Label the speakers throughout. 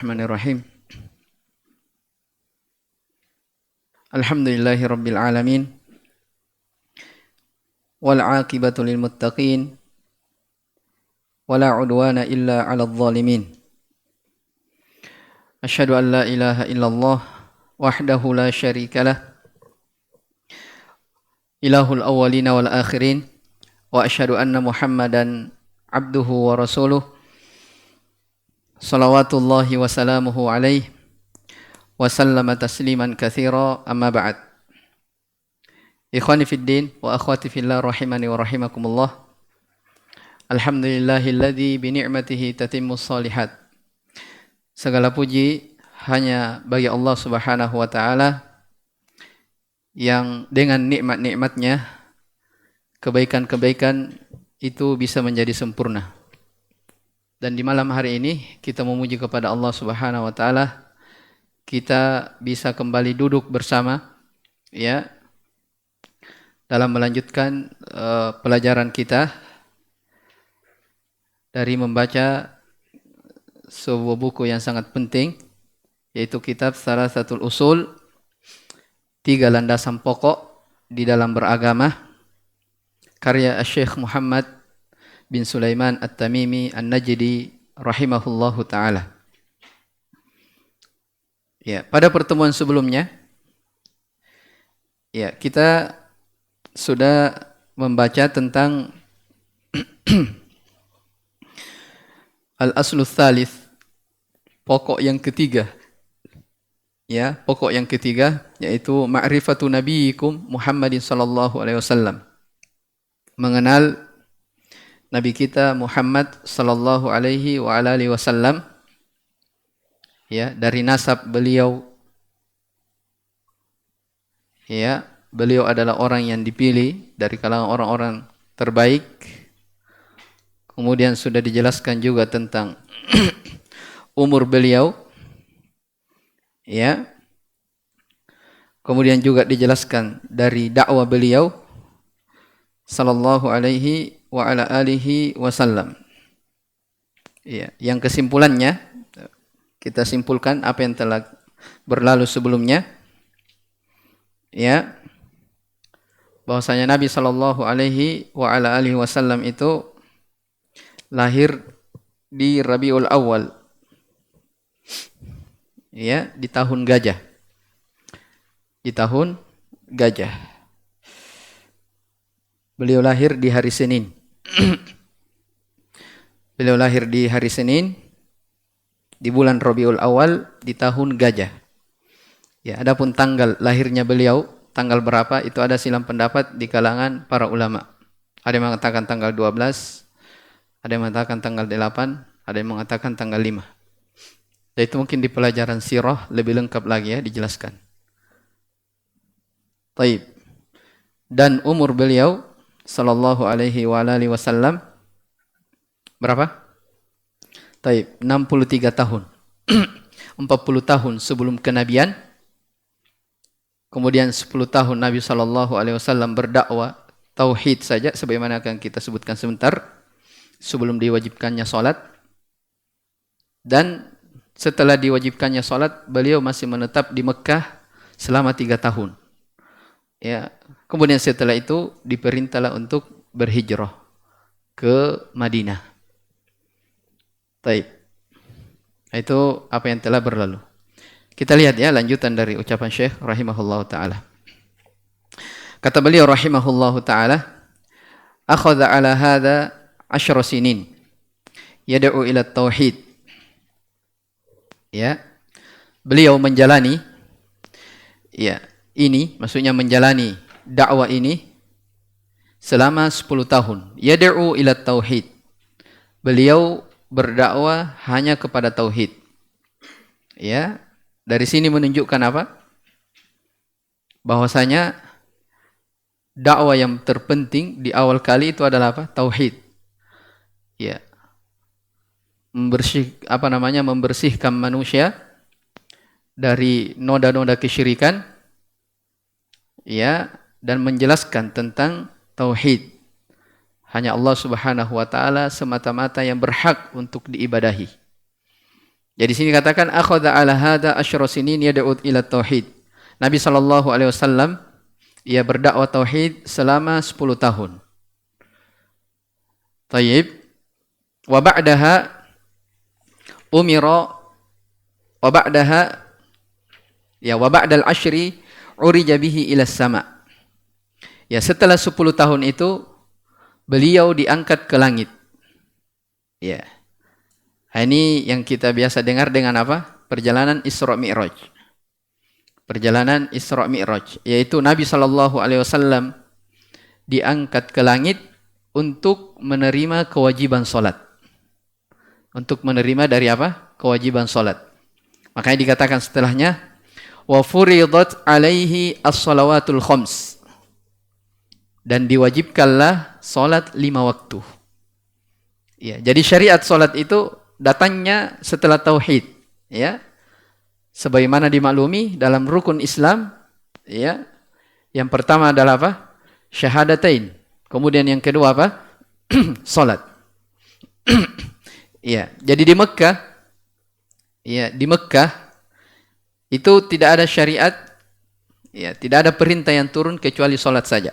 Speaker 1: Bismillahirrahmanirrahim. Alhamdulillahi rabbil alamin. Wal aqibatu lil muttaqin. Wala udwana illa 'alal zalimin. Asyhadu an la ilaha illallah wahdahu la syarikalah. Ilahul awwalina wal akhirin. Wa asyhadu anna Muhammadan abduhu wa rasuluh. Salawatullahi wa salamuhu alaihi wa sallama tasliman katsira, amma ba'd. Ikhwani fid din wa akhwati fillah rahimani wa rahimakumullah. Alhamdulillahilladzi bi ni'matihi tatimmus shalihat. Segala puji hanya bagi Allah Subhanahu wa taala yang dengan nikmat-nikmatnya kebaikan-kebaikan itu bisa menjadi sempurna. Dan di malam hari ini kita memuji kepada Allah Subhanahu wa taala, kita bisa kembali duduk bersama ya dalam melanjutkan pelajaran kita dari membaca sebuah buku yang sangat penting, yaitu kitab Thalathatul Usul, 3 landasan pokok di dalam beragama, karya Syekh Muhammad bin Sulaiman At-Tamimi An-Najdi rahimahullahu taala. Ya, pada pertemuan sebelumnya ya kita sudah membaca tentang al-aslu tsalits, pokok yang ketiga. Ya, pokok yang ketiga yaitu ma'rifatu nabiyikum Muhammadin sallallahu alaihi wasallam. Mengenal Nabi kita Muhammad sallallahu alaihi wa alihi wasallam, ya, dari nasab beliau. Ya, beliau adalah orang yang dipilih dari kalangan orang-orang terbaik. Kemudian sudah dijelaskan juga tentang umur beliau. Ya. Kemudian juga dijelaskan dari dakwah beliau sallallahu alaihi wa ala alihi wasallam. Ya, yang kesimpulannya kita simpulkan apa yang telah berlalu sebelumnya. Ya. Bahwasanya Nabi sallallahu alaihi wa ala alihi wasallam itu lahir di Rabiul Awal. Ya, di tahun gajah. Di tahun gajah. Beliau lahir di hari Senin. Beliau lahir di hari Senin di bulan Rabiul Awal di tahun gajah. Ya, adapun tanggal lahirnya beliau, tanggal berapa itu ada silang pendapat di kalangan para ulama. Ada yang mengatakan tanggal 12, ada yang mengatakan tanggal 8, ada yang mengatakan tanggal 5. Dan itu mungkin di pelajaran sirah lebih lengkap lagi ya dijelaskan. Taib. Dan umur beliau sallallahu alaihi wa alihi wasallam berapa? Taib, 63 tahun. 40 tahun sebelum kenabian. Kemudian 10 tahun Nabi sallallahu alaihi wasallam berdakwah tauhid saja, sebagaimana akan kita sebutkan sebentar, sebelum diwajibkannya salat. Dan setelah diwajibkannya salat, beliau masih menetap di Mekah selama 3 tahun. Ya, kemudian setelah itu diperintahlah untuk berhijrah ke Madinah. Baik. Itu apa yang telah berlalu. Kita lihat ya lanjutan dari ucapan Syekh rahimahullahu taala. Kata beliau rahimahullahu taala, akhadha ala hadha 10 sinin yad'u ila tauhid. Ya. Beliau menjalani ya, ini maksudnya menjalani dakwah ini selama 10 tahun. Yad'u ila tauhid. Beliau berdakwah hanya kepada tauhid. Ya, dari sini menunjukkan apa? Bahwasanya dakwah yang terpenting di awal kali itu adalah apa? Tauhid. Ya. Membersihkan manusia dari noda-noda kesyirikan, ya, dan menjelaskan tentang tauhid. Hanya Allah Subhanahu wa taala semata-mata yang berhak untuk diibadahi. Jadi sini katakan akhadha ala hada asyra sinin yad'u ila tauhid. Nabi sallallahu alaihi wasallam ia berdakwah tauhid selama 10 tahun. Tayyib. Wa ba'daha umira wa ba'daha ya wa ba'dal asyri urija bihi ila sama. Ya, setelah 10 tahun itu beliau diangkat ke langit. Ya. Ini yang kita biasa dengar dengan apa? Perjalanan Isra Mi'raj. Perjalanan Isra Mi'raj, yaitu Nabi SAW diangkat ke langit untuk menerima kewajiban salat. Untuk menerima dari apa? Kewajiban salat. Makanya dikatakan setelahnya wa furidat alaihi as-salawatul khams. Dan diwajibkanlah salat 5 waktu. Ya, jadi syariat salat itu datangnya setelah tauhid, ya. Sebagaimana dimaklumi dalam rukun Islam, ya. Yang pertama adalah apa? Syahadatain. Kemudian yang kedua apa? Salat. Ya, jadi di Mekah, ya, di Mekah itu tidak ada syariat, ya, tidak ada perintah yang turun kecuali salat saja.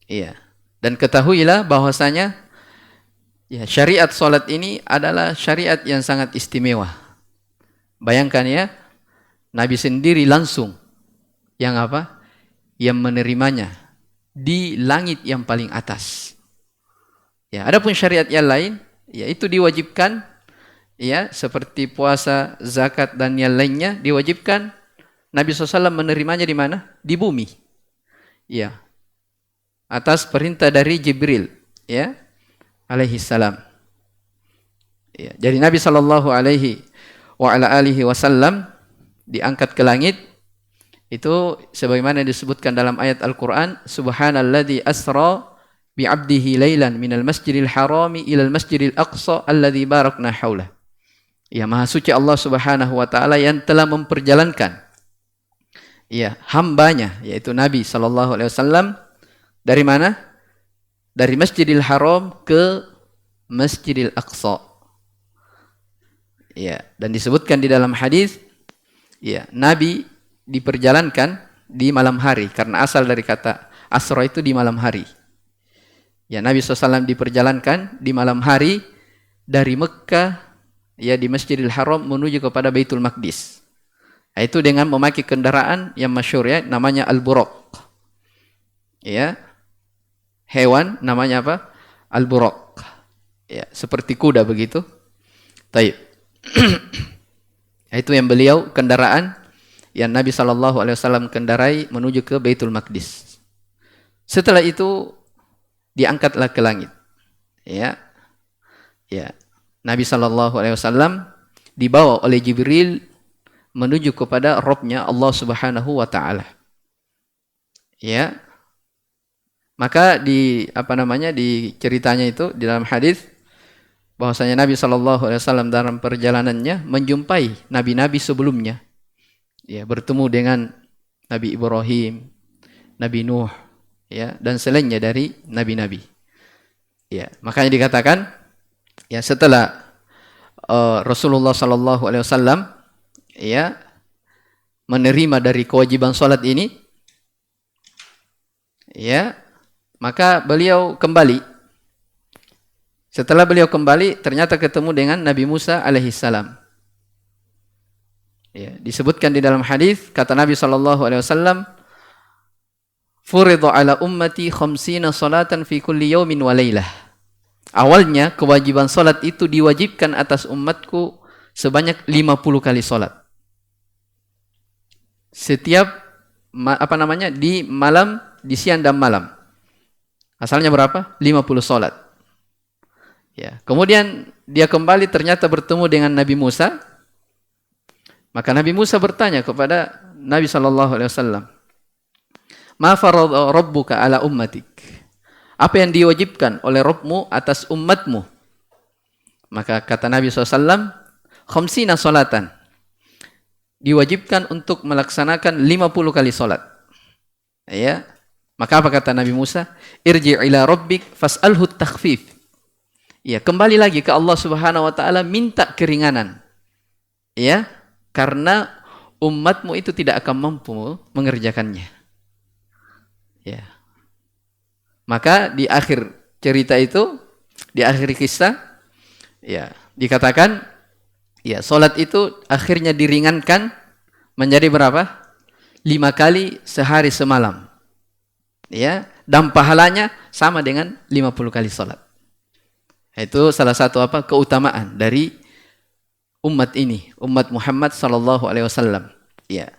Speaker 1: Iya. Dan ketahuilah bahwasanya ya, syariat salat ini adalah syariat yang sangat istimewa. Bayangkan ya, Nabi sendiri langsung yang apa? Yang menerimanya di langit yang paling atas. Ya, adapun syariat yang lain, ya itu diwajibkan, ya seperti puasa, zakat dan yang lainnya diwajibkan. Nabi SAW menerimanya di mana? Di bumi. Ya, atas perintah dari Jibril, ya. Alaihi salam. Ya, jadi Nabi sallallahu alaihi wa ala alihi wasallam diangkat ke langit itu sebagaimana disebutkan dalam ayat Al-Qur'an, subhanalladzi asra bi 'abdihi lailan minal masjidil harami ilal masjidil aqsa alladzi barakna haulah. Ya, maha suci Allah Subhanahu wa taala yang telah memperjalankan ya hambanya yaitu Nabi sallallahu alaihi wasallam dari mana? Dari Masjidil Haram ke Masjidil Aqsa. Ya, dan disebutkan di dalam hadis, ya, Nabi diperjalankan di malam hari karena asal dari kata asra itu di malam hari. Ya, Nabi SAW diperjalankan di malam hari dari Mekah ya di Masjidil Haram menuju kepada Baitul Maqdis. Nah, itu dengan memakai kendaraan yang masyhur ya namanya Al-Buraq. Ya. Hewan namanya apa? Al-Buraq. Ya, seperti kuda begitu. Taib. Itu yang beliau kendaraan yang Nabi SAW kendarai menuju ke Baitul Maqdis. Setelah itu diangkatlah ke langit. Ya. Ya. Nabi SAW dibawa oleh Jibril menuju kepada Rabb-Nya Allah Subhanahu wa taala. Ya. Maka di ceritanya itu di dalam hadis bahwasanya Nabi SAW dalam perjalanannya menjumpai nabi-nabi sebelumnya. Ya, bertemu dengan Nabi Ibrahim, Nabi Nuh, ya, dan selainnya dari nabi-nabi. Ya, makanya dikatakan ya setelah Rasulullah SAW ya menerima dari kewajiban salat ini, ya, maka beliau kembali. Setelah beliau kembali, ternyata ketemu dengan Nabi Musa alaihissalam. Ya, disebutkan di dalam hadis kata Nabi SAW, "Furidha ala ummati khamsina salatan fi kulli yawmin wa lailah." Awalnya kewajiban salat itu diwajibkan atas umatku sebanyak 50 kali salat. Setiap di malam, di siang dan malam. Asalnya berapa? 50 salat. Ya, kemudian dia kembali ternyata bertemu dengan Nabi Musa. Maka Nabi Musa bertanya kepada Nabi SAW, "Ma farada rabbuka ala ummatik?" Apa yang diwajibkan oleh Rabbmu atas umatmu? Maka kata Nabi SAW, "Khamsina salatan." Diwajibkan untuk melaksanakan 50 kali salat. Ya. Maka apa kata Nabi Musa? "Irji' ila rabbik fas'alhu takhfif." Ya, kembali lagi ke Allah Subhanahu wa taala, minta keringanan. Ya, karena umatmu itu tidak akan mampu mengerjakannya. Ya. Maka di akhir cerita itu, di akhir kisah, ya, dikatakan ya, salat itu akhirnya diringankan menjadi berapa? 5 kali sehari semalam. Ya, dan pahalanya sama dengan 50 kali salat. Itu salah satu keutamaan dari umat ini, umat Muhammad sallallahu alaihi wasallam. Ya.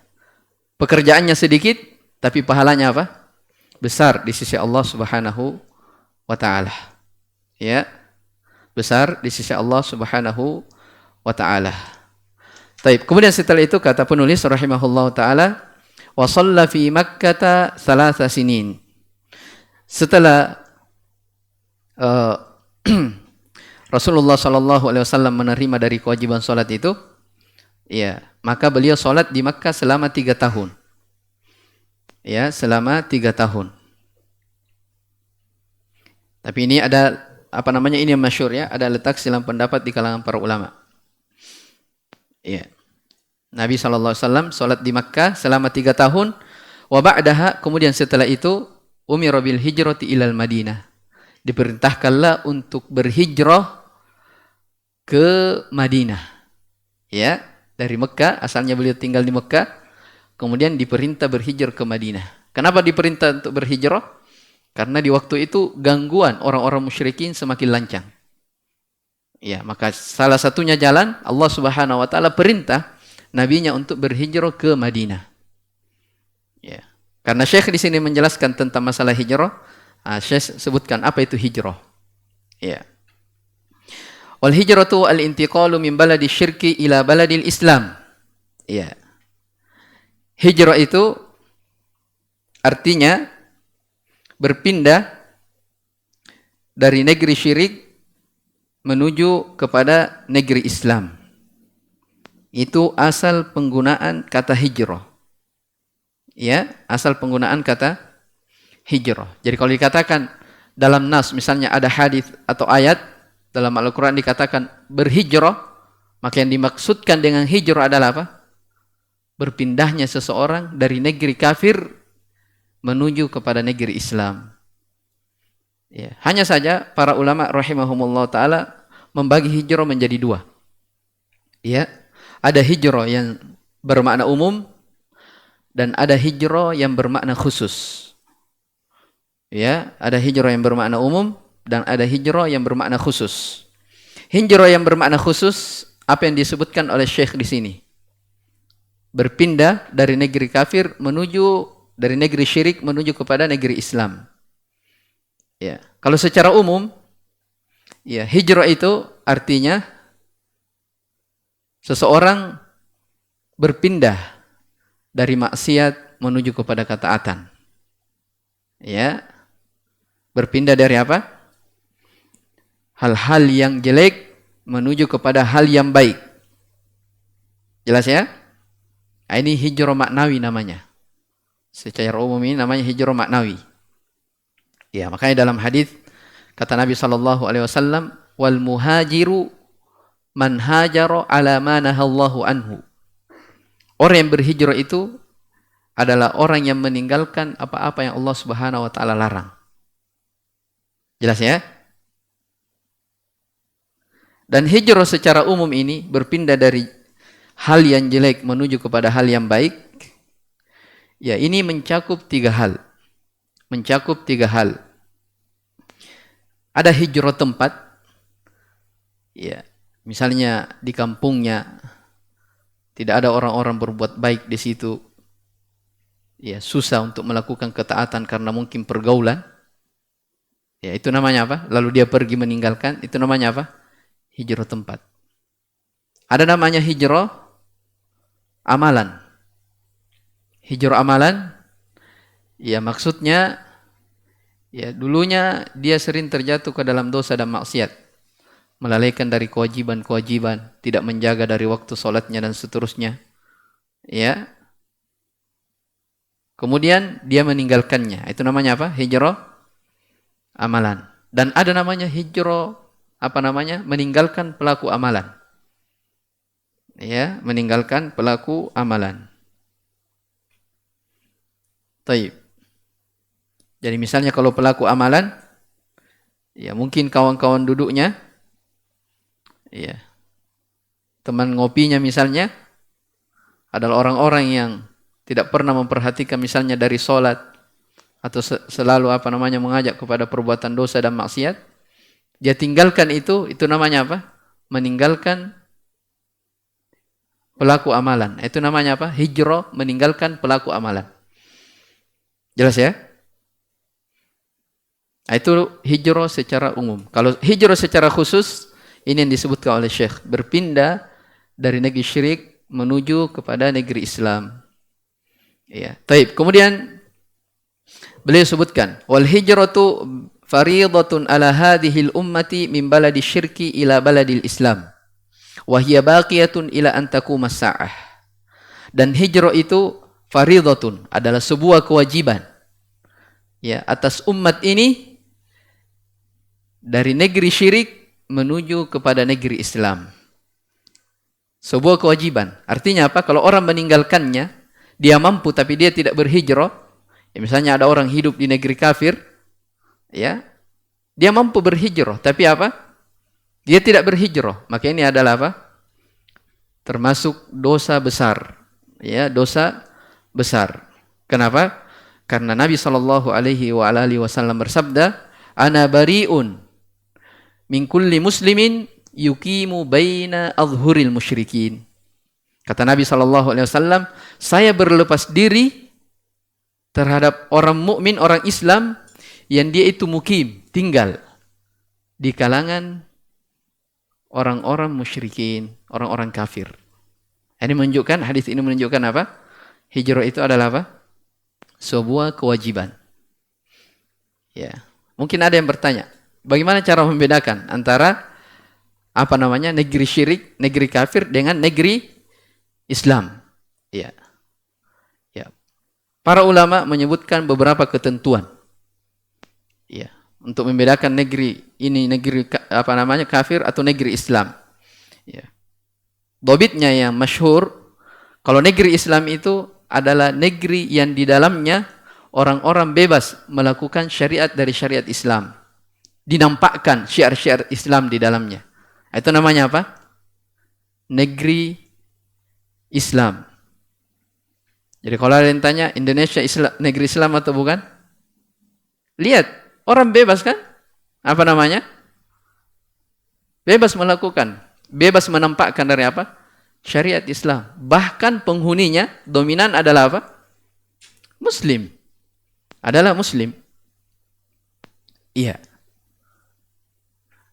Speaker 1: Pekerjaannya sedikit tapi pahalanya besar di sisi Allah Subhanahu wa taala. Ya. Besar di sisi Allah Subhanahu wa taala. Baik, kemudian setelah itu kata penulis rahimahullahu taala, wa shalla fi Makkah 3 sinin. Setelah Rasulullah sallallahu alaihi wasallam menerima dari kewajiban salat itu, ya, maka beliau salat di Makkah selama 3 tahun. Ya, selama 3 tahun. Tapi ini ada ini yang masyhur ya, ada letak silang pendapat di kalangan para ulama. Ya. Nabi sallallahu alaihi wasallam salat di Makkah selama 3 tahun, wa ba'daha, kemudian setelah itu umira bil hijrati ilal Madinah. Diperintahkanlah untuk berhijrah ke Madinah. Ya, dari Mekah, asalnya beliau tinggal di Mekah, kemudian diperintah berhijrah ke Madinah. Kenapa diperintah untuk berhijrah? Karena di waktu itu gangguan orang-orang musyrikin semakin lancang. Ya, maka salah satunya jalan Allah Subhanahu wa taala perintah nabinya untuk berhijrah ke Madinah. Ya. Karena Syekh di sini menjelaskan tentang masalah hijrah, Syekh sebutkan apa itu hijrah. Ya. Wal hijratu al-intiqalu min baladi syirki ila baladil Islam. Ya. Hijrah itu artinya berpindah dari negeri syirik menuju kepada negeri Islam. Itu asal penggunaan kata hijrah. Ya, asal penggunaan kata hijrah. Jadi kalau dikatakan dalam nas, misalnya ada hadis atau ayat dalam Al-Quran dikatakan berhijrah, maka yang dimaksudkan dengan hijrah adalah apa? Berpindahnya seseorang dari negeri kafir menuju kepada negeri Islam. Ya, hanya saja para ulama rahimahumullah ta'ala membagi hijrah menjadi 2. Ya, ada hijrah yang bermakna umum dan ada hijrah yang bermakna khusus. Ya, ada hijrah yang bermakna umum dan ada hijrah yang bermakna khusus. Hijrah yang bermakna khusus, apa yang disebutkan oleh Syekh di sini? Berpindah dari negeri kafir dari negeri syirik menuju kepada negeri Islam. Ya, kalau secara umum, ya, hijrah itu artinya seseorang berpindah dari maksiat menuju kepada ketaatan. Ya. Berpindah dari apa? Hal-hal yang jelek menuju kepada hal yang baik. Jelas ya? Ini hijrah maknawi namanya. Secara umum ini namanya hijrah maknawi. Ya, makanya dalam hadis kata Nabi sallallahu alaihi wasallam, wal muhajiru man hajara ala ma nahallahu anhu. Orang yang berhijrah itu adalah orang yang meninggalkan apa-apa yang Allah Subhanahu wa taala larang. Jelas ya? Dan hijrah secara umum ini berpindah dari hal yang jelek menuju kepada hal yang baik. Ya, ini mencakup 3 hal. Mencakup 3 hal. Ada hijrah tempat. Ya, misalnya di kampungnya tidak ada orang-orang berbuat baik di situ. Ya, susah untuk melakukan ketaatan karena mungkin pergaulan. Ya, itu namanya apa? Lalu dia pergi meninggalkan, itu namanya apa? Hijrah tempat. Ada namanya hijrah amalan. Hijrah amalan, ya maksudnya, ya dulunya dia sering terjatuh ke dalam dosa dan maksiat. Melalaikan dari kewajiban-kewajiban, tidak menjaga dari waktu sholatnya dan seterusnya. Ya. Kemudian dia meninggalkannya. Itu namanya apa? Hijrah amalan. Dan ada namanya hijrah meninggalkan pelaku amalan. Ya, meninggalkan pelaku amalan. Taib. Jadi misalnya kalau pelaku amalan, ya mungkin kawan-kawan duduknya, ya teman ngopinya misalnya adalah orang-orang yang tidak pernah memperhatikan misalnya dari sholat atau selalu mengajak kepada perbuatan dosa dan maksiat. Dia tinggalkan itu namanya apa? Meninggalkan pelaku amalan. Itu namanya apa? Hijrah, meninggalkan pelaku amalan. Jelas ya? Itu hijrah secara umum. Kalau hijrah secara khusus, ini yang disebutkan oleh Syekh, berpindah dari negeri syirik menuju kepada negeri Islam. Ya. Taib. Kemudian beliau sebutkan, wal hijratu fariidatun ala hadhil ummati min baladi syirki ila baladil Islam. Wa hiya baqiyatun ila an taqumas saah. Dan hijrah itu fariidatun, adalah sebuah kewajiban, ya, atas umat ini dari negeri syirik menuju kepada negeri Islam. Sebuah kewajiban. Artinya apa? Kalau orang meninggalkannya, dia mampu tapi dia tidak berhijrah. Ya, misalnya ada orang hidup di negeri kafir, ya, dia mampu berhijrah, tapi apa? Dia tidak berhijrah. Maka ini adalah apa? Termasuk dosa besar. Ya, dosa besar. Kenapa? Karena Nabi SAW bersabda, "Ana bari'un min kulli muslimin yuqimu baina adhhuril musyrikin." Kata Nabi SAW, saya berlepas diri terhadap orang mukmin, orang Islam yang dia itu mukim, tinggal di kalangan orang-orang musyrikin, orang-orang kafir. Ini menunjukkan, hadis ini menunjukkan apa? Hijrah itu adalah apa? Sebuah kewajiban. Ya. Mungkin ada yang bertanya, bagaimana cara membedakan antara negeri syirik, negeri kafir dengan negeri Islam? Ya. Ya. Para ulama menyebutkan beberapa ketentuan. Ya, untuk membedakan negeri ini negeri kafir atau negeri Islam. Ya. Dhabitnya yang masyhur, kalau negeri Islam itu adalah negeri yang di dalamnya orang-orang bebas melakukan syariat dari syariat Islam. Dinampakkan syiar-syiar Islam di dalamnya. Itu namanya apa? Negeri Islam. Jadi kalau ada yang tanya, Indonesia Islam, negeri Islam atau bukan? Lihat, orang bebas kan? Bebas melakukan, bebas menampakkan dari apa? Syariat Islam. Bahkan penghuninya dominan adalah apa? Muslim. Adalah Muslim. Iya.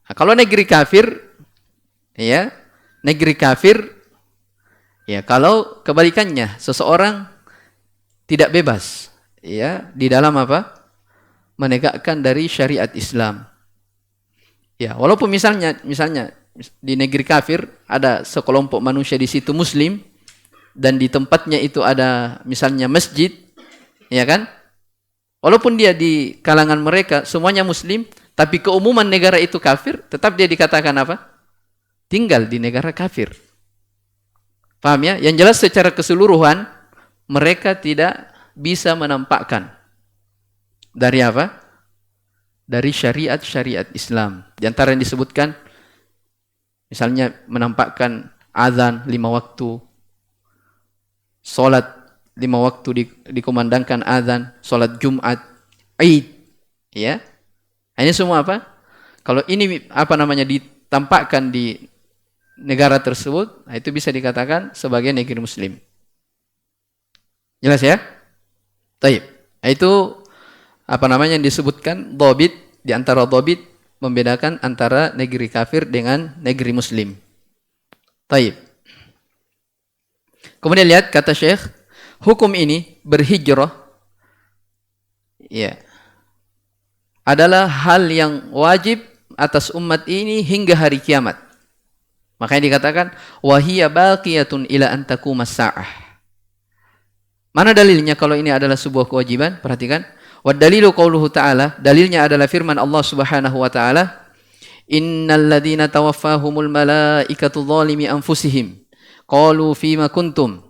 Speaker 1: Nah, kalau negeri kafir, ya, negeri kafir, ya, kalau kebalikannya, seseorang tidak bebas, ya, di dalam apa? Menegakkan dari syariat Islam. Ya, walaupun misalnya di negeri kafir ada sekelompok manusia di situ Muslim dan di tempatnya itu ada misalnya masjid, ya kan? Walaupun dia di kalangan mereka semuanya Muslim, tapi keumuman negara itu kafir, tetap dia dikatakan apa? Tinggal di negara kafir. Paham ya? Yang jelas secara keseluruhan mereka tidak bisa menampakkan dari apa? Dari syariat-syariat Islam. Di antara yang disebutkan, misalnya menampakkan azan 5 waktu, solat 5 waktu dikumandangkan azan, solat Jumat, Id, ya. Ini semua apa? Kalau ini ditampakkan di negara tersebut, nah itu bisa dikatakan sebagai negeri Muslim. Jelas ya? Taib. Itu yang disebutkan dhabit, di antara dhabit membedakan antara negeri kafir dengan negeri Muslim. Taib. Kemudian lihat kata Syekh, hukum ini berhijrah, ya, adalah hal yang wajib atas umat ini hingga hari kiamat. Makanya dikatakan wahiya baqiyatun ila an taqumas saah. Mana dalilnya kalau ini adalah sebuah kewajiban? Perhatikan. Wa dalilu qauluhu ta'ala, dalilnya adalah firman Allah Subhanahu wa taala, Innal ladzina tawaffahumul malaikatu zalimi anfusihim qalu fima kuntum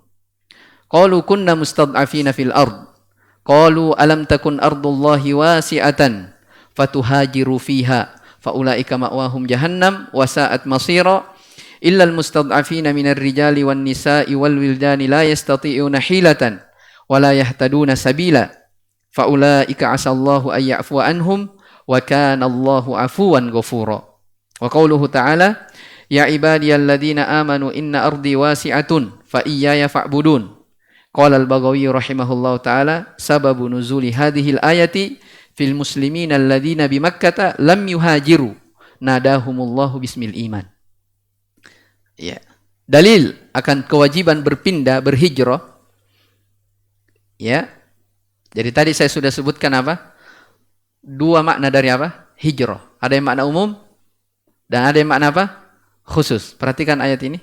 Speaker 1: qalu kunna mustad'afina fil ard qalu alam takun ardullahi wasi'atan fatuhajiru fiha faulaika ma'wahum jahannam wa sa'at masira illal mustad'afina minar rijali wan nisa'i wal wildani la yastati'una hilatan wa la yahtaduna sabila faulaika 'asallahu ay ya'fu anhum wa kana Allahu 'afuwan ghafura. Wa qauluhu ta'ala ya ibadiyalladzina amanu inna ardi wasi'atun fa iyaya fa'budun. Qala al-Baghawi rahimahullahu ta'ala sababu nuzuli hadhil ayati fil muslimin alladzina bi Makkah lam yuhajiru nadahumullahu bismil iman. Ya. Dalil akan kewajiban berpindah berhijrah. Ya. Jadi tadi saya sudah sebutkan apa? Dua makna dari apa? Hijrah. Ada yang makna umum dan ada yang makna apa? Khusus. Perhatikan ayat ini.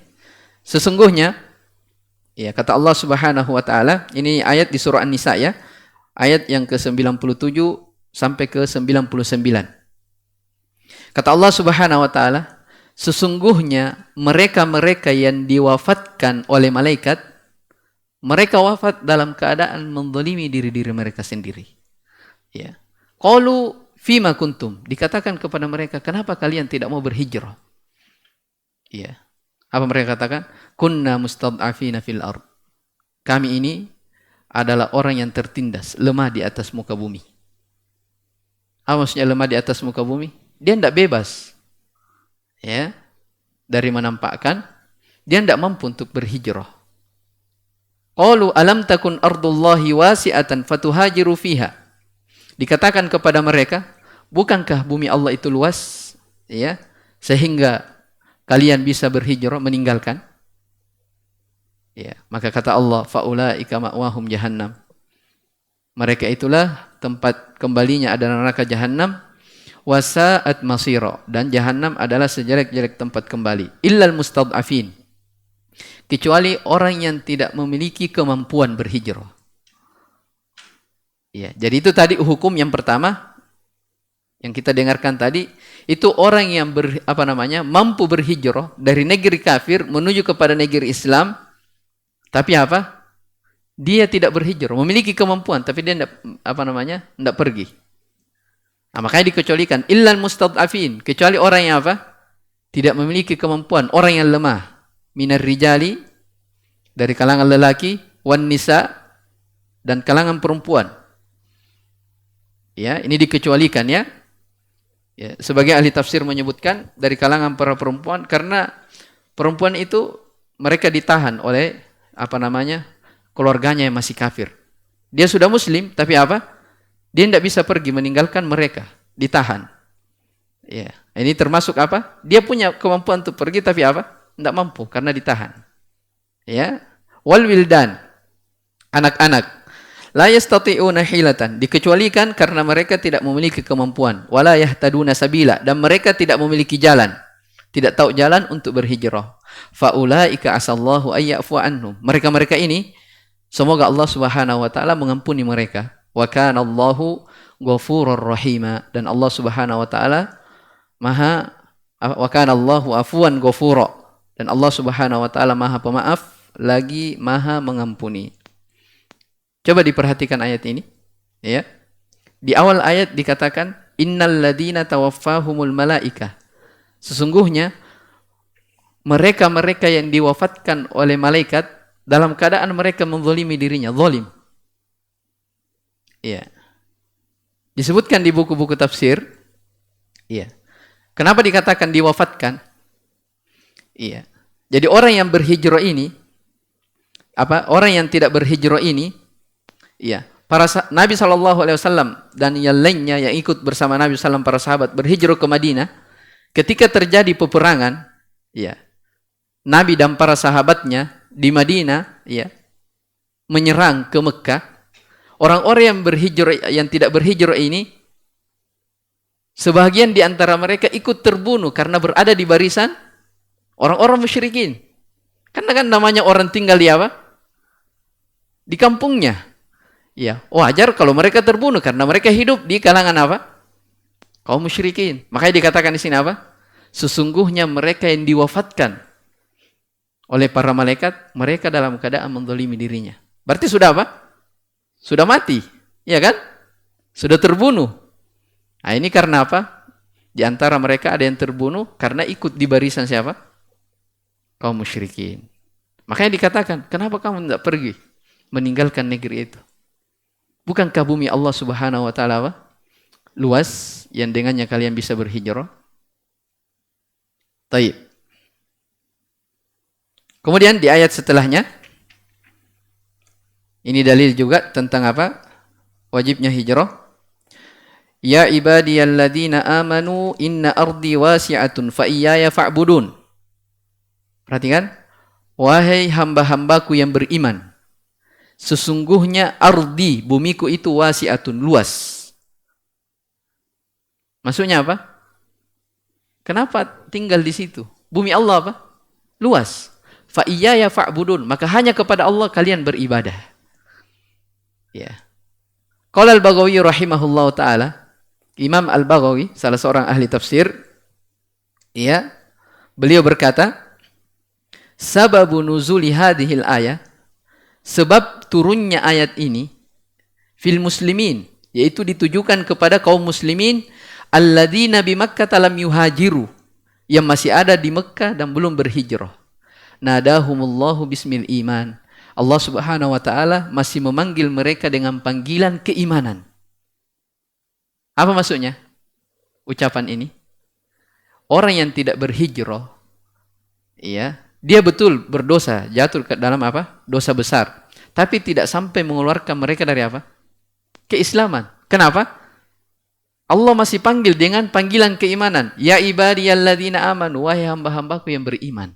Speaker 1: Sesungguhnya ya, kata Allah Subhanahu wa taala, ini ayat di surah An-Nisa ya. Ayat yang ke-97 sampai ke-99. Kata Allah Subhanahu wa taala, sesungguhnya mereka-mereka yang diwafatkan oleh malaikat, mereka wafat dalam keadaan menzalimi diri-diri mereka sendiri. Ya. Qalu fima kuntum, dikatakan kepada mereka, kenapa kalian tidak mau berhijrah? Ya. Apa mereka katakan? Kunna mustad'afina fil ard. Kami ini adalah orang yang tertindas, lemah di atas muka bumi. Apa maksudnya lemah di atas muka bumi? Dia tidak bebas. Ya. Dari menampakkan dia tidak mampu untuk berhijrah. Qalu alam takun ardullahi wasi'atan fatuhajiru fiha. Dikatakan kepada mereka, bukankah bumi Allah itu luas, ya, sehingga kalian bisa berhijrah meninggalkan? Ya, maka kata Allah, faulaika ma'wahum jahannam. Mereka itulah tempat kembalinya adalah neraka Jahannam, wasa'at masira, dan Jahannam adalah sejelek-jelek tempat kembali. Illal mustad'afin, kecuali orang yang tidak memiliki kemampuan berhijrah. Ya, jadi itu tadi hukum yang pertama yang kita dengarkan tadi, itu orang yang mampu berhijrah dari negeri kafir menuju kepada negeri Islam, tapi apa? Dia tidak berhijrah, memiliki kemampuan tapi dia tidak pergi. Nah, makanya dikecualikan illal mustad'afin, kecuali orang yang apa? Tidak memiliki kemampuan, orang yang lemah, minar rijali, dari kalangan lelaki, wan nisa, dan kalangan perempuan. Ya, ini dikecualikan ya. Ya, sebagai ahli tafsir menyebutkan dari kalangan para perempuan, karena perempuan itu mereka ditahan oleh keluarganya yang masih kafir. Dia sudah muslim tapi apa? Dia tidak bisa pergi meninggalkan mereka, ditahan. Ya, ini termasuk apa? Dia punya kemampuan untuk pergi tapi apa? Tidak mampu karena ditahan. Ya, wal wildan, anak-anak. La yastati'una hilatan, dikecualikan karena mereka tidak memiliki kemampuan. Wala yahtaduna sabila, dan mereka tidak memiliki jalan, tidak tahu jalan untuk berhijrah. Faulaika asallahu ay ya'fu anhum. Mereka-mereka ini semoga Allah Subhanahu wa taala mengampuni mereka. Wa kana Allahu ghafurur rahima, dan Allah Subhanahu wa taala wa kana Allahu afuwan ghafura, dan Allah Subhanahu wa taala Maha Pemaaf lagi Maha Mengampuni. Coba diperhatikan ayat ini, ya. Di awal ayat dikatakan innal ladzina tawaffahumul malaikah. Sesungguhnya mereka-mereka yang diwafatkan oleh malaikat dalam keadaan mereka menzalimi dirinya, zalim. Ya. Disebutkan di buku-buku tafsir, ya. Kenapa dikatakan diwafatkan? Iya. Jadi orang yang berhijrah ini, orang yang tidak berhijrah ini, ya, para Nabi SAW dan yang lainnya yang ikut bersama Nabi SAW, para sahabat berhijrah ke Madinah, ketika terjadi peperangan, ya, Nabi dan para sahabatnya di Madinah, ya, menyerang ke Mekah. Orang-orang yang berhijrah, yang tidak berhijrah ini, sebagian di antara mereka ikut terbunuh karena berada di barisan orang-orang musyrikin. Karena kan namanya orang tinggal di apa? Di kampungnya. Ya, wajar kalau mereka terbunuh karena mereka hidup di kalangan apa? Kaum musyrikin. Makanya dikatakan di sini apa? Sesungguhnya mereka yang diwafatkan oleh para malaikat, mereka dalam keadaan menzalimi dirinya. Berarti sudah apa? Sudah mati, ya kan? Sudah terbunuh. Nah, ini karena apa? Di antara mereka ada yang terbunuh karena ikut di barisan siapa? Kaum musyrikin. Makanya dikatakan, kenapa kamu tidak pergi meninggalkan negeri itu? Bukankah bumi Allah Subhanahu wa taala luas yang dengannya kalian bisa berhijrah? Taib. Kemudian di ayat setelahnya, ini dalil juga tentang apa? Wajibnya hijrah. Ya ibadiyalladzina amanu inna ardi wasi'atun fa iyaya fa'budun. Perhatikan, wahai hamba-hambaku yang beriman, sesungguhnya ardi, bumiku itu wasi'atun, luas. Maksudnya apa? Kenapa tinggal di situ? Bumi Allah apa? Luas. Fa iyaya fa'budun, maka hanya kepada Allah kalian beribadah. Ya. Qala al-Baghawi rahimahullahu taala, Imam Al-Baghawi, salah seorang ahli tafsir, ya, beliau berkata, sababu nuzuli hadhil ayah, sebab turunnya ayat ini, fil muslimin, yaitu ditujukan kepada kaum muslimin, alladzina bi Makkah lam yuhajiru, yang masih ada di Mekah dan belum berhijrah. Nadahumullahu bismil iman. Allah Subhanahu wa taala masih memanggil mereka dengan panggilan keimanan. Apa maksudnya ucapan ini? Orang yang tidak berhijrah, ya, dia betul berdosa, jatuh ke dalam apa? Dosa besar. Tapi tidak sampai mengeluarkan mereka dari apa? Keislaman. Kenapa? Allah masih panggil dengan panggilan keimanan. Ya ibadiyalladzina amanu, wahai hamba-hambaku yang beriman.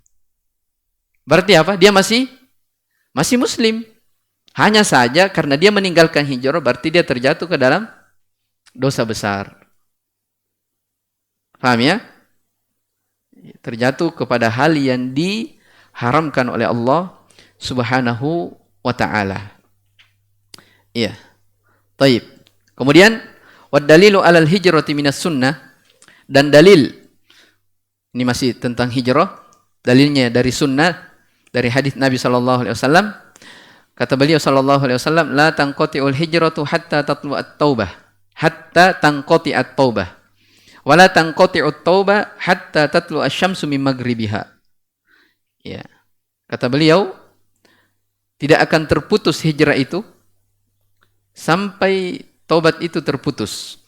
Speaker 1: Berarti apa? Dia masih muslim. Hanya saja karena dia meninggalkan hijrah, berarti dia terjatuh ke dalam dosa besar. Paham ya? Terjatuh kepada hal yang diharamkan oleh Allah Subhanahu wa ta'ala. Iya. Taib. Kemudian, wad dalilu alal hijrati minas sunnah, dan dalil, ini masih tentang hijrah, dalilnya dari sunnah, dari hadis Nabi SAW. Kata beliau SAW, la tanqati'ul hijratu hatta tatlu'at taubah, hatta tanqati'at taubah, wala tanqati'ut taubah hatta tatlu'asy syamsu min maghribiha. Ya. Kata beliau, tidak akan terputus hijrah itu sampai taubat itu terputus,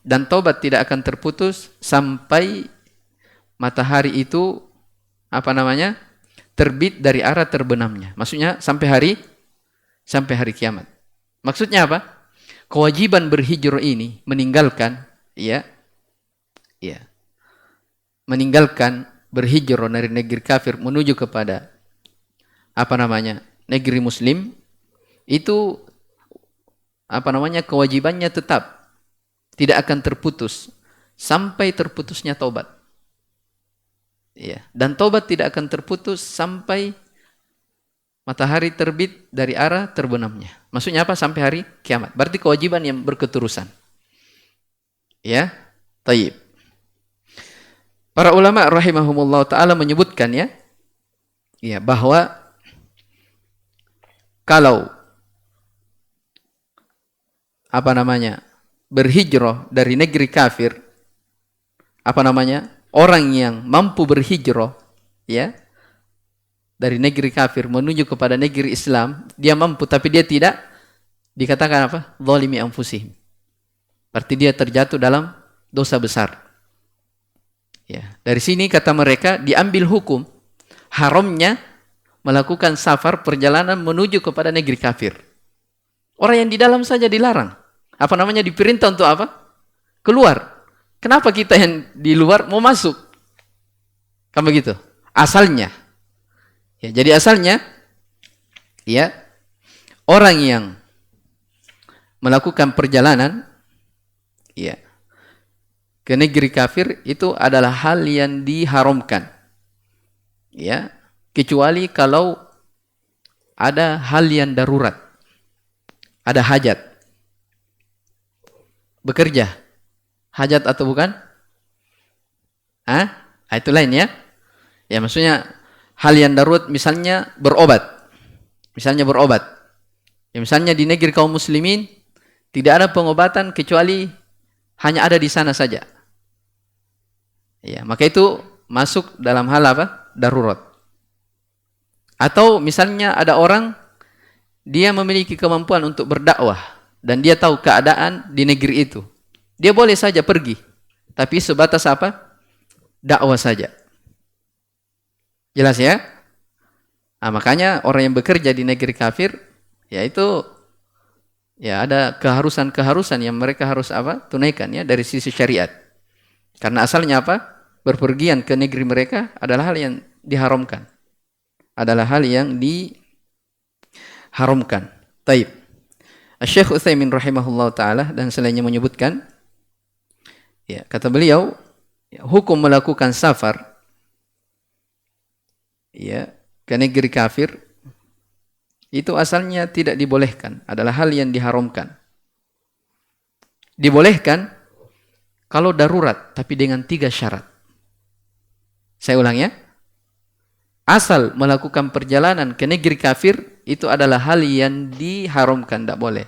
Speaker 1: dan taubat tidak akan terputus sampai matahari itu terbit dari arah terbenamnya. Maksudnya sampai hari kiamat. Maksudnya apa? Kewajiban berhijrah ini meninggalkan, meninggalkan berhijrah dari negeri kafir menuju kepada negeri muslim, itu kewajibannya tetap tidak akan terputus sampai terputusnya taubat. Ya, dan taubat tidak akan terputus sampai matahari terbit dari arah terbenamnya. Maksudnya apa? Sampai hari kiamat. Berarti kewajiban yang berketerusan. Ya, taib. Para ulama rahimahumullah ta'ala menyebutkan bahwa kalau berhijrah dari negeri kafir, orang yang mampu berhijrah dari negeri kafir menuju kepada negeri Islam, dia mampu tapi dia tidak, dikatakan zalimi anfusihim. Berarti dia terjatuh dalam dosa besar. Ya, dari sini kata mereka diambil hukum haramnya melakukan safar, perjalanan menuju kepada negeri kafir. Orang yang di dalam saja dilarang. Diperintah untuk apa? Keluar. Kenapa kita yang di luar mau masuk? Kan begitu. Asalnya. Ya, jadi asalnya orang yang melakukan perjalanan ke negeri kafir itu adalah hal yang diharamkan. Ya, kecuali kalau ada hal yang darurat. Ada hajat. Bekerja. Hajat atau bukan? Itu lain ya. Ya maksudnya hal yang darurat misalnya berobat. Misalnya berobat. Ya, misalnya di negeri kaum muslimin tidak ada pengobatan kecuali hanya ada di sana saja. Ya, maka itu masuk dalam hal apa? Darurat. Atau misalnya ada orang dia memiliki kemampuan untuk berdakwah dan dia tahu keadaan di negeri itu. Dia boleh saja pergi, tapi sebatas apa? Dakwah saja. Jelas ya? Nah, makanya orang yang bekerja di negeri kafir, yaitu ya ada keharusan-keharusan yang mereka harus apa? Tunaikan ya dari sisi syariat. Karena asalnya apa? Berpergian ke negeri mereka adalah hal yang diharamkan. Adalah hal yang diharamkan. Taib. Syekh Utsaimin rahimahullah taala dan selainnya menyebutkan, ya kata beliau, ya, hukum melakukan safar, ya ke negeri kafir itu asalnya tidak dibolehkan, adalah hal yang diharamkan. Dibolehkan kalau darurat, tapi dengan 3 syarat. Saya ulang ya. Asal melakukan perjalanan ke negeri kafir, itu adalah hal yang diharamkan, tidak boleh.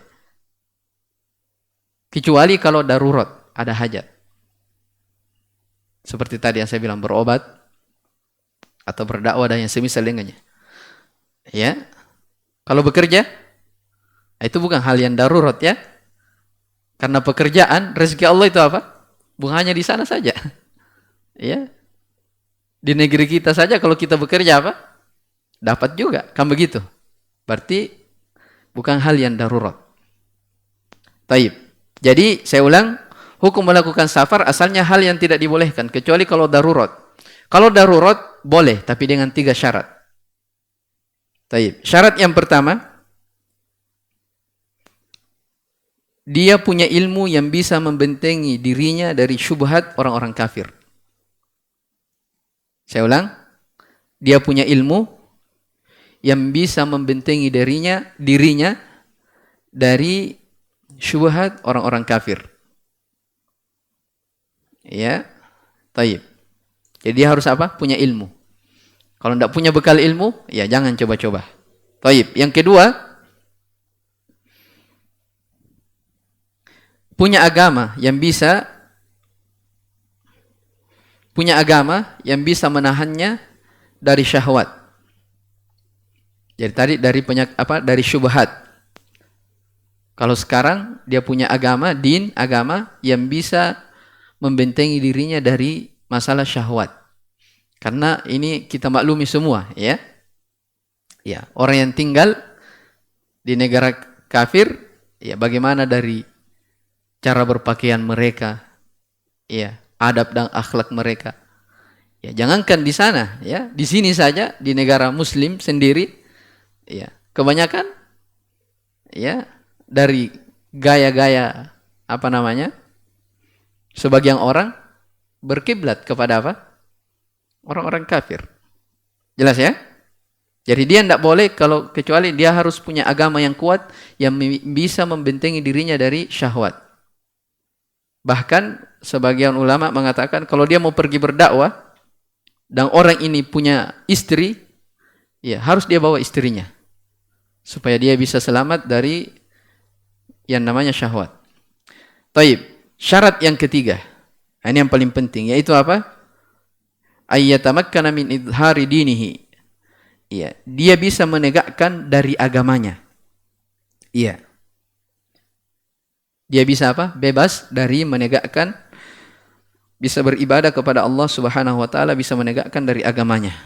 Speaker 1: Kecuali kalau darurat, ada hajat. Seperti tadi yang saya bilang, berobat, atau berdakwah dan yang semisal dengannya. Ya. Kalau bekerja, itu bukan hal yang darurat ya. Karena pekerjaan, rezeki Allah itu apa? Bukan hanya di sana saja. Ya. Di negeri kita saja kalau kita bekerja apa? Dapat juga, kan begitu. Berarti bukan hal yang darurat. Taib. Jadi saya ulang, hukum melakukan safar asalnya hal yang tidak dibolehkan kecuali kalau darurat. Kalau darurat boleh, tapi dengan 3 syarat. Taib. Syarat yang pertama, dia punya ilmu yang bisa membentengi dirinya dari syubhat orang-orang kafir. Saya ulang, dia punya ilmu yang bisa membentengi dirinya dari syubhat orang-orang kafir. Ya, taib. Jadi dia harus apa? Punya ilmu. Kalau tidak punya bekal ilmu, ya jangan coba-coba. Taib. Yang kedua, punya agama yang bisa menahannya dari syahwat. Jadi tadi dari syubhat. Kalau sekarang dia punya agama yang bisa membentengi dirinya dari masalah syahwat. Karena ini kita maklumi semua, ya. Ya, orang yang tinggal di negara kafir, ya bagaimana dari cara berpakaian mereka, ya, adab dan akhlak mereka. Ya, jangankan di sana, ya, di sini saja di negara muslim sendiri, ya, kebanyakan ya dari gaya-gaya sebagian orang berkiblat kepada apa? Orang-orang kafir. Jelas ya? Jadi dia tidak boleh kecuali dia harus punya agama yang kuat yang bisa membentengi dirinya dari syahwat. Bahkan sebagian ulama mengatakan kalau dia mau pergi berdakwah dan orang ini punya istri, ya harus dia bawa istrinya supaya dia bisa selamat dari yang namanya syahwat. Taib. Syarat yang ketiga, ini yang paling penting, yaitu apa? Ayyatamakkana min idhari dinihi. Iya, dia bisa menegakkan dari agamanya. Iya. Dia bisa apa? Bebas dari menegakkan, bisa beribadah kepada Allah Subhanahu wa taala, bisa menegakkan dari agamanya.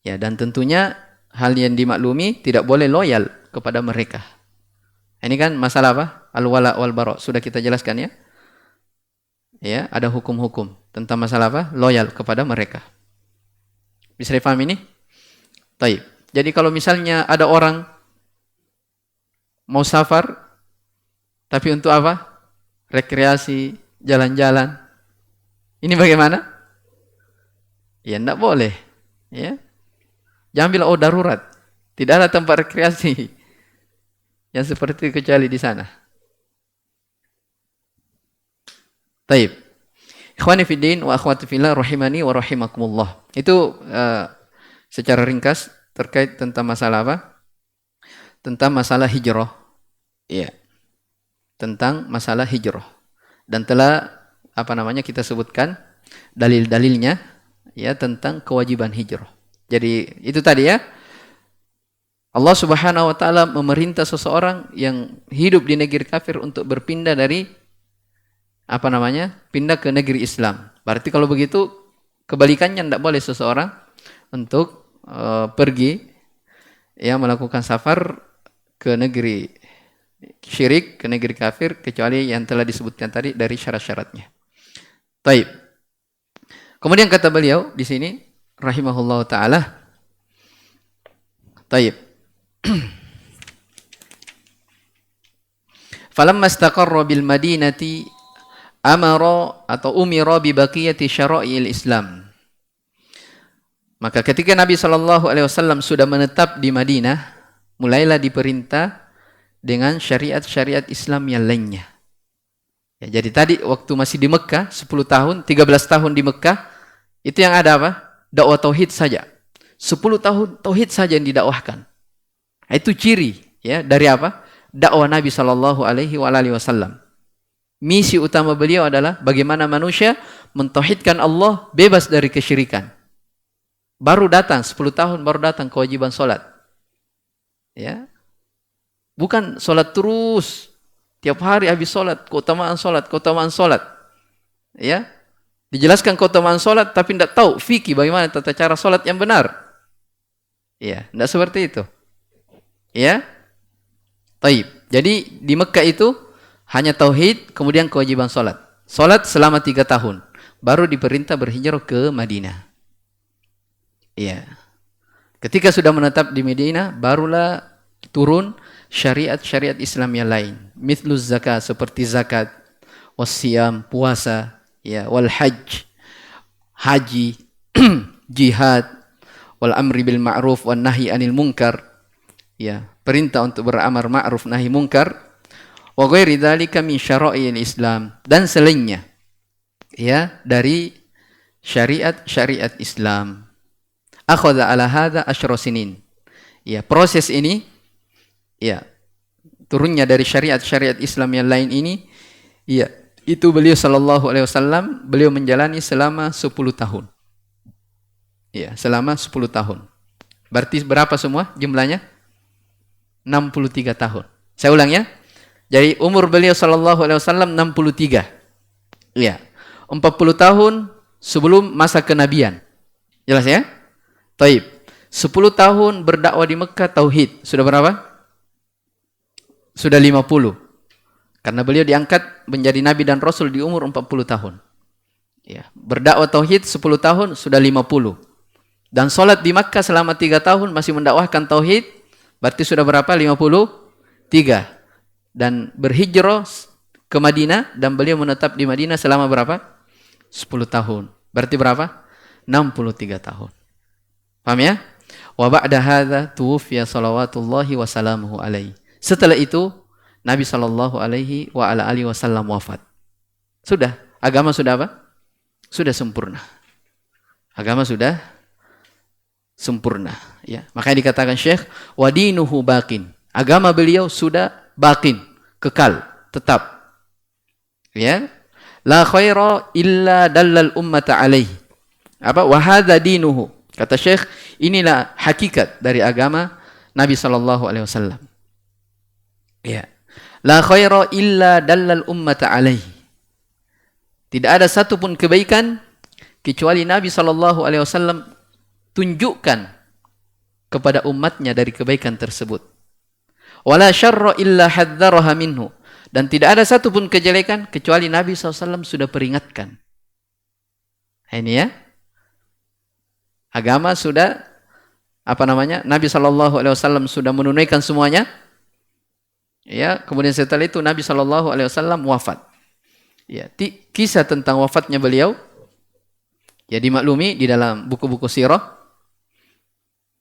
Speaker 1: Ya, dan tentunya hal yang dimaklumi tidak boleh loyal kepada mereka. Ini kan masalah apa? Al-wala wal bara. Sudah kita jelaskan ya. Ya, ada hukum-hukum tentang masalah apa? Loyal kepada mereka. Bisa dipahami ini? Taib. Jadi kalau misalnya ada orang mau safar tapi untuk apa? Rekreasi, jalan-jalan. Ini bagaimana? Ya enggak boleh. Ya. Jangan bilang darurat. Tidak ada tempat rekreasi yang seperti kecuali di sana. Taib. Ikhwani fiddin wa akhwati fillah rahimani wa rahimakumullah. Itu secara ringkas terkait tentang masalah apa? Tentang masalah hijrah. Iya. Tentang masalah hijrah. Dan telah kita sebutkan dalil-dalilnya ya tentang kewajiban hijrah. Jadi itu tadi ya. Allah Subhanahu wa taala memerintah seseorang yang hidup di negeri kafir untuk berpindah dari pindah ke negeri Islam. Berarti kalau begitu kebalikannya tidak boleh seseorang untuk pergi melakukan safar ke negeri syirik, ke negeri kafir, kecuali yang telah disebutkan tadi dari syarat-syaratnya. Taib. Kemudian kata beliau di sini rahimahullah taala. Taib. Falamma istaqarra bil Madinati amara atau umira bi baqiyati syara'il Islam. Maka ketika Nabi SAW sudah menetap di Madinah, mulailah diperintah dengan syariat-syariat Islam yang lainnya. Ya, jadi tadi waktu masih di Mekah 10 tahun, 13 tahun di Mekah, itu yang ada apa? Dakwah tauhid saja. 10 tahun tauhid saja yang didakwahkan. Itu ciri ya dari apa? Dakwah Nabi SAW. Misi utama beliau adalah bagaimana manusia mentauhidkan Allah bebas dari kesyirikan. Baru datang 10 tahun baru datang kewajiban salat. Ya. Bukan salat terus tiap hari habis salat, keutamaan salat. Ya. Dijelaskan keutamaan salat tapi tidak tahu fikih bagaimana tata cara salat yang benar. Ya, tidak seperti itu. Ya. Taib. Jadi di Mekah itu hanya tauhid, kemudian kewajiban salat. Salat selama 3 tahun. Baru diperintah berhijrah ke Madinah. Iya. Ketika sudah menetap di Madinah, barulah turun syariat-syariat Islam yang lain. Mithluz zakat, seperti zakat, wassiyam, puasa, ya, wal hajj, haji, jihad, wal amri bil ma'ruf wan nahi anil munkar. Ya, perintah untuk beramar ma'ruf nahi munkar. Wa ghairi dzalika min syara'il Islam, dan selainnya ya dari syariat-syariat Islam. Akhadha ala hadza asyra sinin. Ya, proses ini ya turunnya dari syariat-syariat Islam yang lain ini ya itu beliau sallallahu alaihi wasallam beliau menjalani selama 10 tahun. Ya, selama 10 tahun. Berarti berapa semua jumlahnya? 63 tahun. Saya ulang ya. Jadi umur beliau sallallahu alaihi wasallam 63. Iya. 40 tahun sebelum masa kenabian. Jelas ya? Taib. 10 tahun berdakwah di Mekah tauhid. Sudah berapa? Sudah 50. Karena beliau diangkat menjadi nabi dan rasul di umur 40 tahun. Ya, berdakwah tauhid 10 tahun sudah 50. Dan salat di Makkah selama 3 tahun masih mendakwahkan tauhid, berarti sudah berapa? 53. Dan berhijrah ke Madinah dan beliau menetap di Madinah selama berapa? 10 tahun. Berarti berapa? 63 tahun. Paham ya? Wa ba'da hadza tuwfiya salawatullahi wa salamuhu alaihi. Setelah itu Nabi sallallahu alaihi wa ala alihi wasallam wafat. Sudah, agama sudah apa? Sudah sempurna. Agama sudah sempurna, ya. Makanya dikatakan Syekh wa dinuhu baqin. Agama beliau sudah baqin, kekal, tetap. Ya. La khaira illa dallal ummata alaihi. Apa? Wa hadza dinuhu. Kata Syekh, inilah hakikat dari agama Nabi sallallahu alaihi wasallam. Ya. La khaira illa dallal ummata alaihi. Tidak ada satupun kebaikan kecuali Nabi sallallahu alaihi wasallam tunjukkan kepada umatnya dari kebaikan tersebut. Wala syarra illa hadzaraha minhu. Dan tidak ada satupun kejelekan kecuali Nabi SAW sudah peringatkan. Ini ya. Agama sudah Nabi SAW sudah menunaikan semuanya. Ya, kemudian setelah itu Nabi SAW wafat. Ya, kisah tentang wafatnya beliau ya dimaklumi di dalam buku-buku sirah.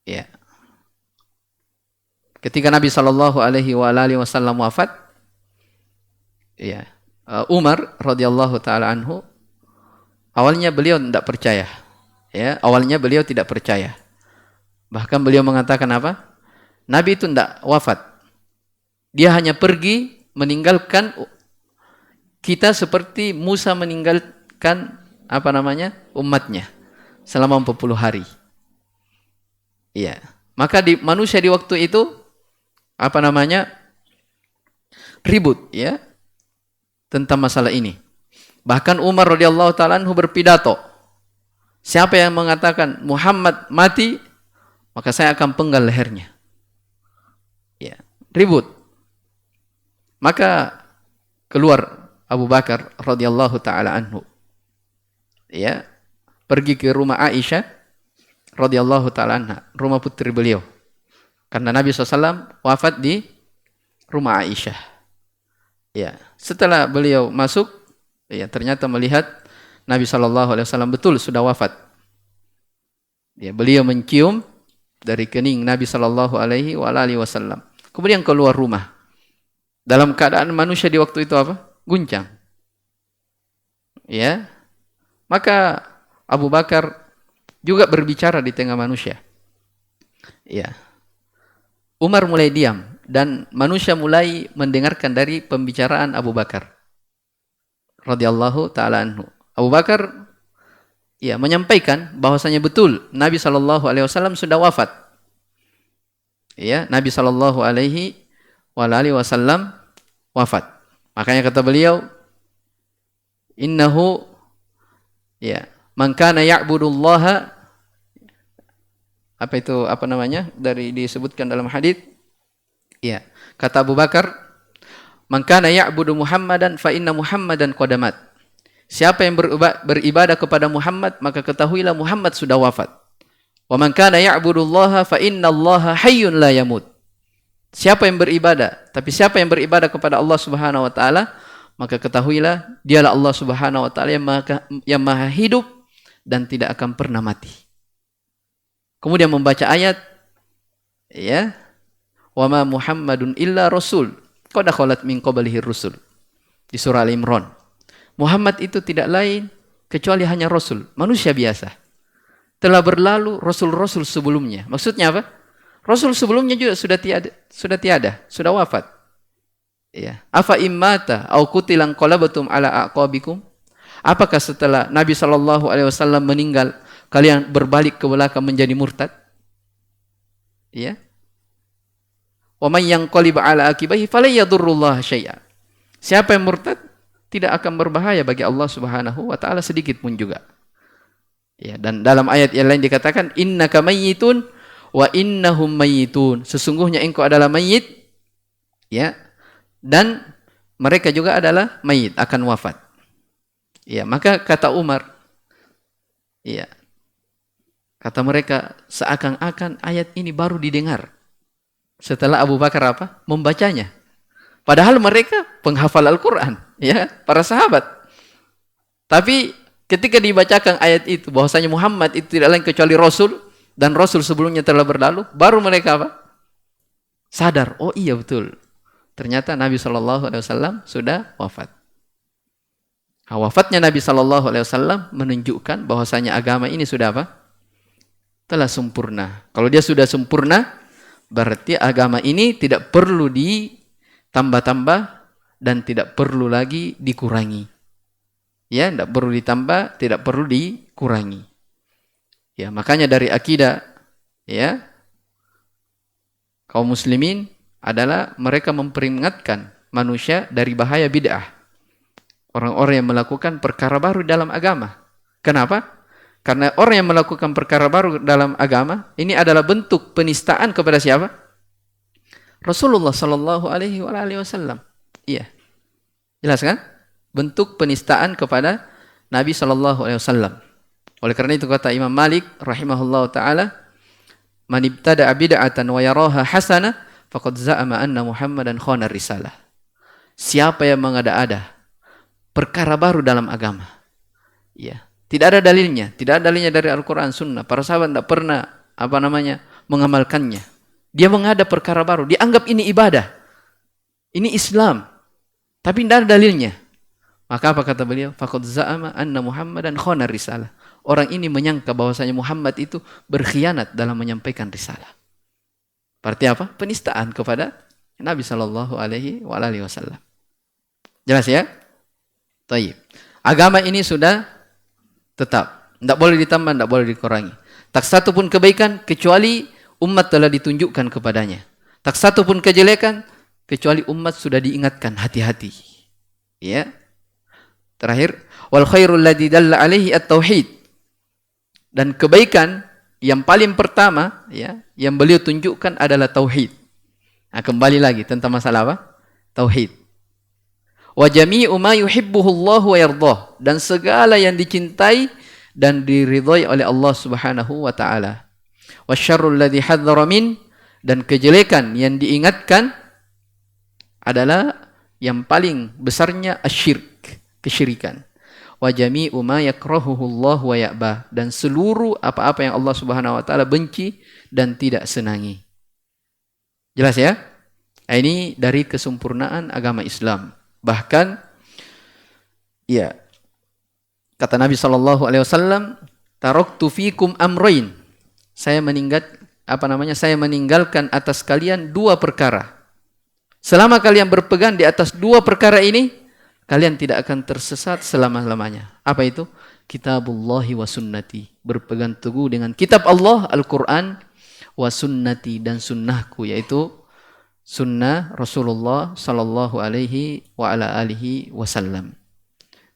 Speaker 1: Ya. Ketika Nabi sallallahu alaihi wasallam wafat, ya, Umar radhiyallahu taala anhu Awalnya beliau tidak percaya. Ya, awalnya beliau tidak percaya. Bahkan beliau mengatakan apa? Nabi itu tidak wafat. Dia hanya pergi meninggalkan kita seperti Musa meninggalkan umatnya selama 40 hari. Iya. Maka manusia di waktu itu ribut ya tentang masalah ini. Bahkan Umar radhiyallahu taala anhu berpidato, siapa yang mengatakan Muhammad mati, maka saya akan penggal lehernya. Ya, ribut. Maka keluar Abu Bakar radhiyallahu taala anhu. Ya, pergi ke rumah Aisyah radhiyallahu taala anha, rumah putri beliau. Karena Nabi SAW wafat di rumah Aisyah. Ya, setelah beliau masuk, ya ternyata melihat Nabi SAW betul sudah wafat. Ya, beliau mencium dari kening Nabi SAW. Kemudian keluar rumah. Dalam keadaan manusia di waktu itu apa? Guncang. Ya. Maka Abu Bakar juga berbicara di tengah manusia. Ya. Umar mulai diam dan manusia mulai mendengarkan dari pembicaraan Abu Bakar radhiyallahu taala anhu. Abu Bakar ya menyampaikan bahwasanya betul Nabi SAW sudah wafat. Ya, Nabi SAW wafat. Makanya kata beliau, innahu ya man kana ya'budullaha, dari disebutkan dalam hadis, ya kata Abu Bakar, man kana ya'budu Muhammadan fa inna Muhammadan qad mat. Siapa yang beribadah kepada Muhammad, maka ketahuilah Muhammad sudah wafat. Wa man kana ya'budullaha fa innallaha hayyun la yamut. Siapa yang beribadah kepada Allah Subhanahu wa taala, maka ketahuilah dialah Allah Subhanahu wa taala yang maha hidup dan tidak akan pernah mati. Kemudian membaca ayat, ya, wa ma Muhammadun illa rasul qad khalat min qablihi rusul, di surah Al-Imran. Muhammad itu tidak lain kecuali hanya rasul, manusia biasa. Telah berlalu rasul-rasul sebelumnya. Maksudnya apa? Rasul sebelumnya juga sudah tiada, sudah wafat. Ya. Afa immata au qutilan qalabatum ala aqabikum? Apakah setelah Nabi SAW meninggal kalian berbalik ke belakang menjadi murtad? Ya. Wa may yanqalib ala aqibahi falan yadurrullaha syai'a. Siapa yang murtad tidak akan berbahaya bagi Allah Subhanahu wa taala sedikit pun juga. Ya, dan dalam ayat yang lain dikatakan innaka mayyitun wa innahum mayyitun. Sesungguhnya engkau adalah mayit, ya, dan mereka juga adalah mayit, akan wafat. Ya, maka kata Umar, ya, kata mereka seakan-akan ayat ini baru didengar setelah Abu Bakar membacanya. Padahal mereka penghafal Al-Quran, ya, para sahabat. Tapi ketika dibacakan ayat itu bahwasanya Muhammad itu tidak lain kecuali Rasul dan Rasul sebelumnya telah berlalu, baru mereka sadar, oh iya betul. Ternyata Nabi SAW sudah wafat. Wafatnya Nabi SAW menunjukkan bahwasanya agama ini sudah telah sempurna. Kalau dia sudah sempurna, berarti agama ini tidak perlu ditambah-tambah dan tidak perlu lagi dikurangi. Ya, tidak perlu ditambah, tidak perlu dikurangi. Ya, makanya dari akidah, ya, kaum muslimin adalah mereka memperingatkan manusia dari bahaya bid'ah. Orang-orang yang melakukan perkara baru dalam agama. Kenapa? Karena orang yang melakukan perkara baru dalam agama ini adalah bentuk penistaan kepada siapa? Rasulullah Sallallahu Alaihi Wasallam. Iya, jelas kan? Bentuk penistaan kepada Nabi Sallallahu Alaihi Wasallam. Oleh karena itu kata Imam Malik rahimahullah taala, man ibtada'a bid'atan wa yaraha hasanah faqad za'ama anna Muhammadan khana risalah. Siapa yang mengada-ada perkara baru dalam agama, ya, tidak ada dalilnya dari Al-Quran Sunnah. Para sahabat tidak pernah mengamalkannya. Dia mengada perkara baru, dianggap ini ibadah, ini Islam, tapi tidak ada dalilnya. Maka apa kata beliau? Faqad za'ama anna Muhammadan khana risalah. Orang ini menyangka bahwasanya Muhammad itu berkhianat dalam menyampaikan risalah. Berarti apa? Penistaan kepada Nabi sallallahu alaihi wasallam. Jelas ya? Taib. Agama ini sudah tetap. Tidak boleh ditambah, tidak boleh dikurangi. Tak satu pun kebaikan kecuali umat telah ditunjukkan kepadanya. Tak satu pun kejelekan kecuali umat sudah diingatkan, hati-hati. Ya. Terakhir, wal khairul ladzi dalla alaihi at-tauhid. Dan kebaikan yang paling pertama ya, yang beliau tunjukkan adalah tauhid. Nah, kembali lagi tentang masalah apa? Tauhid. Wa jami'u ma yuhibbuhu Allah wa yardah, dan segala yang dicintai dan diridhai oleh Allah Subhanahu wa taala. Wasyarrul ladzi hadzara min, dan kejelekan yang diingatkan adalah yang paling besarnya asyirk, kesyirikan. Wa jami'u ma yakrahuhu Allah wa ya'ba, dan seluruh apa-apa yang Allah Subhanahu wa taala benci dan tidak senangi. Jelas ya? Ini dari kesempurnaan agama Islam. Bahkan ya, kata Nabi sallallahu alaihi wasallam, taraktu fikum amrain. Saya meninggalkan atas kalian dua perkara. Selama kalian berpegang di atas dua perkara ini, kalian tidak akan tersesat selama-lamanya. Apa itu? Kitabullahi wa sunnati. Berpegang teguh dengan kitab Allah, Al-Quran, wa sunnati, dan sunnahku, yaitu sunnah Rasulullah sallallahu alaihi wa ala alihi wasallam.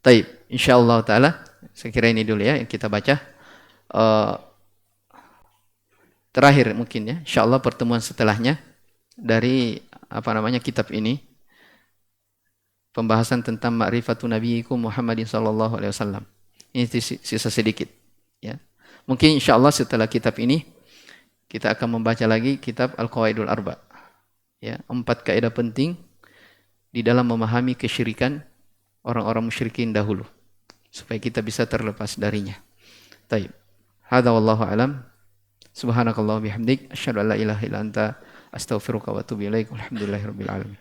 Speaker 1: Taib, insyaallah taala, saya kira ini dulu ya yang kita baca. Terakhir mungkin ya, insyaallah pertemuan setelahnya dari kitab ini, pembahasan tentang ma'rifatun nabiyikum Muhammadin sallallahu alaihi wasallam. Ini sisa sedikit ya. Mungkin insyaallah setelah kitab ini kita akan membaca lagi kitab Al-Qawaidul Arba. Ya, 4 kaidah penting di dalam memahami kesyirikan orang-orang musyrikin dahulu supaya kita bisa terlepas darinya. Taib. Hadza wallahu alam. Subhanakallah bihamdik asyhadu an la ilaha illa anta astaghfiruka wa atubu ilaik. Alhamdulillahirabbil alamin.